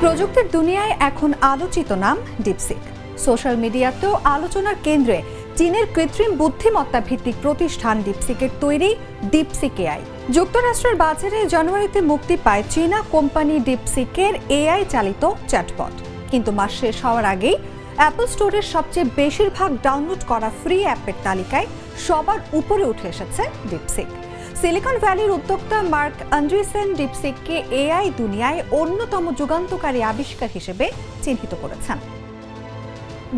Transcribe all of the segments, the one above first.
প্রযুক্তির দুনিয়ায় এখন আলোচিত নাম ডিপসিক। সোশ্যাল মিডিয়াতেও আলোচনার কেন্দ্রে চীনের কৃত্রিম বুদ্ধিমত্তা ভিত্তিক প্রতিষ্ঠান ডিপসিকের তৈরি ডিপসিক এআই। যুক্তরাষ্ট্রের বাজারে জানুয়ারিতে মুক্তি পায় চীনা কোম্পানি ডিপসিকের এআই চালিত চ্যাটবট। কিন্তু মাস শেষ হওয়ার আগেই অ্যাপল স্টোরের সবচেয়ে বেশিরভাগ ডাউনলোড করা ফ্রি অ্যাপের তালিকায় সবার উপরে উঠে এসেছে ডিপসিক। সিলিকন ভ্যালির উদ্যোক্তা মার্ক অ্যান্ডারসন ডিপসিককে এআই দুনিয়ায় অন্যতম যুগান্তকারী আবিষ্কার হিসেবে চিহ্নিত করেছেন।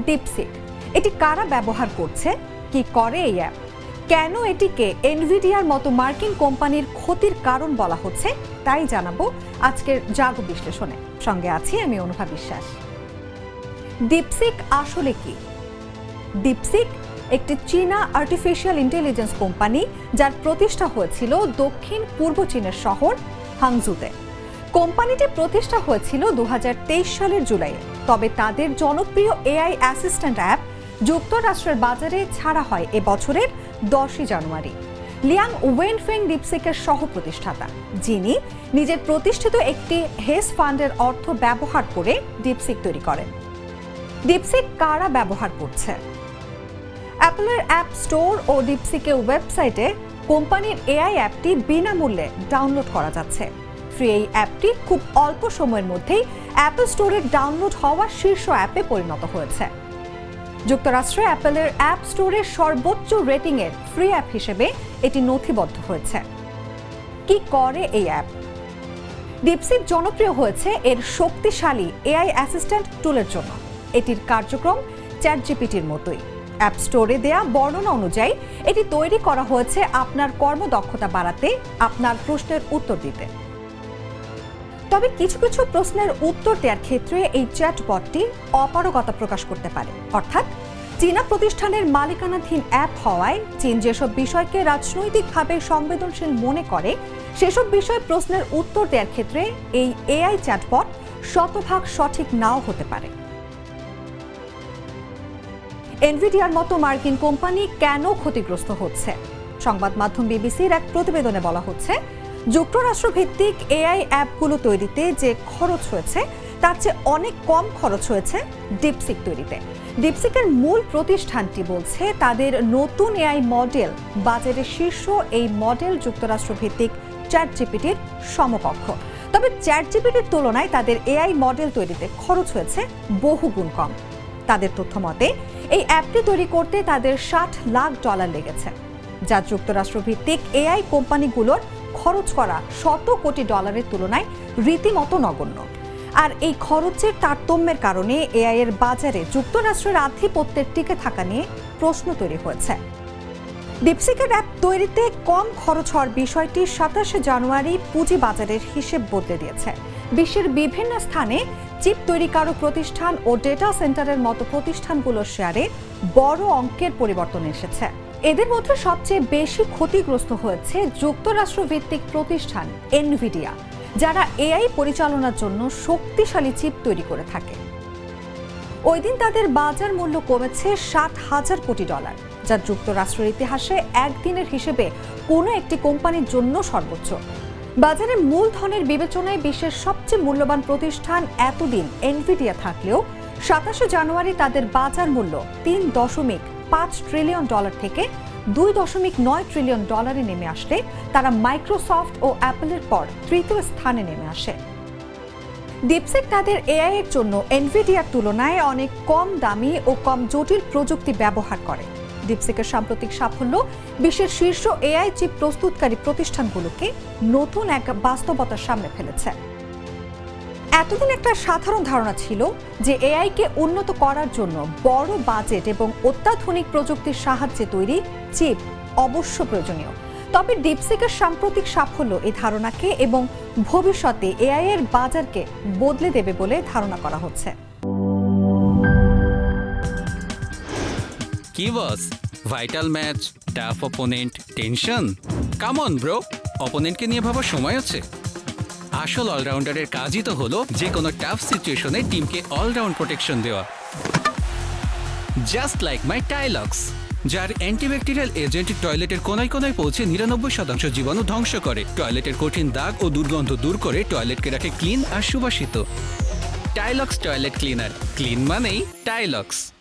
ডিপসিক এটি কারা ব্যবহার করছে, কি করে এই অ্যাপ, কেন এটিকে এনভিডিয়ার মতো মার্কিন কোম্পানির ক্ষতির কারণ বলা হচ্ছে, তাই জানাবো আজকের জাগো বিশ্লেষণে। সঙ্গে আছি আমি অনুভা বিশ্বাস। ডিপসিক আসলে কি? ডিপসিক একটি চীনা আর্টিফিশিয়াল ইন্টেলিজেন্স কোম্পানি, যার প্রতিষ্ঠা হয়েছিল দক্ষিণ পূর্ব চীনের শহর হাংজুতে। কোম্পানিটি প্রতিষ্ঠা হয়েছিল 2023 সালের জুলাইয়ে। তবে তাদের জনপ্রিয় এআই অ্যাসিস্ট্যান্ট অ্যাপ যুক্তরাষ্ট্রের বাজারে ছাড়া হয় এবছরের 10 জানুয়ারি। লিয়াং ওয়েনফেং ডিপসিকের সহ প্রতিষ্ঠাতা, যিনি নিজের প্রতিষ্ঠিত একটি হেজ ফান্ডের অর্থ ব্যবহার করে ডিপসিক তৈরি করেন। ডিপসিক কারা ব্যবহার করছে? অ্যাপলের অ্যাপ স্টোর ও ডিপসিকের ওয়েবসাইটে কোম্পানির এআই অ্যাপটি বিনামূল্যে ডাউনলোড করা যাচ্ছে। ফ্রি এই অ্যাপটি খুব অল্প সময়ের মধ্যেই অ্যাপল স্টোরের ডাউনলোড হওয়া শীর্ষ অ্যাপে পরিণত হয়েছে। যুক্তরাষ্ট্রে অ্যাপলের অ্যাপ স্টোরের সর্বোচ্চ রেটিংয়ের ফ্রি অ্যাপ হিসেবে এটি নথিবদ্ধ হয়েছে। কি করে এই অ্যাপ? ডিপসিক জনপ্রিয় হয়েছে এর শক্তিশালী এআই অ্যাসিস্ট্যান্ট টুলের জন্য। এটির কার্যক্রম চ্যাটজিপিটির মতোই। অ্যাপ স্টোরে দেয়া বর্ণনা অনুযায়ী এটি তৈরি করা হয়েছে আপনার কর্মদক্ষতা বাড়াতে, আপনার প্রশ্নের উত্তর দিতে। তবে কিছু কিছু প্রশ্নের উত্তর দেওয়ার ক্ষেত্রে এই চ্যাটবটটি অপারগতা প্রকাশ করতে পারে। অর্থাৎ চীনা প্রতিষ্ঠানের মালিকানাধীন অ্যাপ হওয়ায় চীন যেসব বিষয়কে রাজনৈতিকভাবে সংবেদনশীল মনে করে, সেসব বিষয়ে প্রশ্নের উত্তর দেওয়ার ক্ষেত্রে এই এআই চ্যাটবট শতভাগ সঠিক নাও হতে পারে। এনভিডিয়ার মতো মার্কিন কোম্পানি কেন ক্ষতিগ্রস্ত হচ্ছে? সংবাদ মাধ্যম বিবিসির এক প্রতিবেদনে বলা হচ্ছে, যুক্তরাষ্ট্র ভিত্তিক এআই অ্যাপগুলো তৈরিতে যে খরচ হয়েছে তার চেয়ে অনেক কম খরচ হয়েছে ডিপসিক তৈরিতে। ডিপসিকের মূল প্রতিষ্ঠানটি বলছে তাদের নতুন এআই মডেল বাজারের শীর্ষ এই মডেল যুক্তরাষ্ট্র ভিত্তিক চ্যাটজিপিটির সমকক্ষ। তবে চ্যাটজিপিটির তুলনায় তাদের এআই মডেল তৈরিতে খরচ হয়েছে বহুগুণ কম। তাদের তথ্য মতে এই অ্যাপটি তৈরি করতে তাদের $60 লাখ লেগেছে, যা যুক্তরাষ্ট্র ভিত্তিক এআই কোম্পানিগুলোর খরচ করা $100 কোটি তুলনায় রীতিমতো নগণ্য। আর এই খরচের তারতম্যের কারণে এআই এর বাজারে যুক্তরাষ্ট্রের আধিপত্যের টিকে থাকা নিয়ে প্রশ্ন তৈরি হয়েছে। ডিপসিকের অ্যাপ তৈরিতে কম খরচ হওয়ার বিষয়টি 27 জানুয়ারি পুঁজি বাজারের হিসেব বদলে দিয়েছে। বিশ্বের বিভিন্ন স্থানে চিপ তৈরিকারক প্রতিষ্ঠান ও ডেটা সেন্টারের মতো প্রতিষ্ঠানগুলোর শেয়ারে বড় অঙ্কের পরিবর্তন এসেছে। এদের মধ্যে সবচেয়ে বেশি ক্ষতিগ্রস্ত হয়েছে যুক্তরাষ্ট্র ভিত্তিক প্রতিষ্ঠান এনভিডিয়া, যারা এআই পরিচালনার জন্য শক্তিশালী চিপ তৈরি করে থাকে। ওই দিন তাদের বাজার মূল্য কমেছে $60,000 কোটি, যা যুক্তরাষ্ট্রের ইতিহাসে একদিনের হিসেবে কোনো একটি কোম্পানির জন্য সর্বোচ্চ। বাজারে মূলধনের বিবেচনায় বিশ্বের সবচেয়ে মূল্যবান প্রতিষ্ঠান এতদিন এনভিডিয়া থাকলেও 27 জানুয়ারি তাদের বাজার মূল্য $3.5 ট্রিলিয়ন থেকে $2.9 ট্রিলিয়ন নেমে আসলে তারা মাইক্রোসফট ও অ্যাপলের পর তৃতীয় স্থানে নেমে আসে। ডিপসিক তাদের এআই এর জন্য এনভিডিয়ার তুলনায় অনেক কম দামি ও কম জটিল প্রযুক্তি ব্যবহার করে। ডিপসিকের সাম্প্রতিক সাফল্য বিশ্বের শীর্ষ এআই চিপ প্রস্তুতকারী প্রতিষ্ঠানগুলোকে নতুন এক বাস্তবতার সামনে ফেলেছে। এতদিন একটা সাধারণ ধারণা ছিল যে এআইকে উন্নত করার জন্য বড় বাজেট এবং অত্যাধুনিক প্রযুক্তির সাহায্যে তৈরি চিপ অবশ্য প্রয়োজনীয়। তবে ডিপসিকের সাম্প্রতিক সাফল্য এই ধারণাকে এবং ভবিষ্যতে এআই এর বাজারকে বদলে দেবে বলে ধারণা করা হচ্ছে। কি boss, vital match, tough opponent, tension? Come on bro, অপোনেন্টকে নিয়ে ভাবার সময় আছে। আসল অলরাউন্ডারের কাজই তো হলো যে কোনো টাফ সিচুয়েশনে টিমকে অলরাউন্ড প্রোটেকশন দেওয়া। জাস্ট লাইক মাই টাইলক্স, যার অ্যান্টিব্যাকটেরিয়াল এজেন্ট টয়লেটের কোনায় কোনায় পৌঁছে 99% জীবাণু ধ্বংস করে, টয়লেটের কঠিন দাগ ও দুর্গন্ধ দূর করে টয়লেটকে রাখে ক্লিন আর সুবাসিত। টাইলক্স টয়লেট ক্লিনার, ক্লিন মানেই টাইলক্স।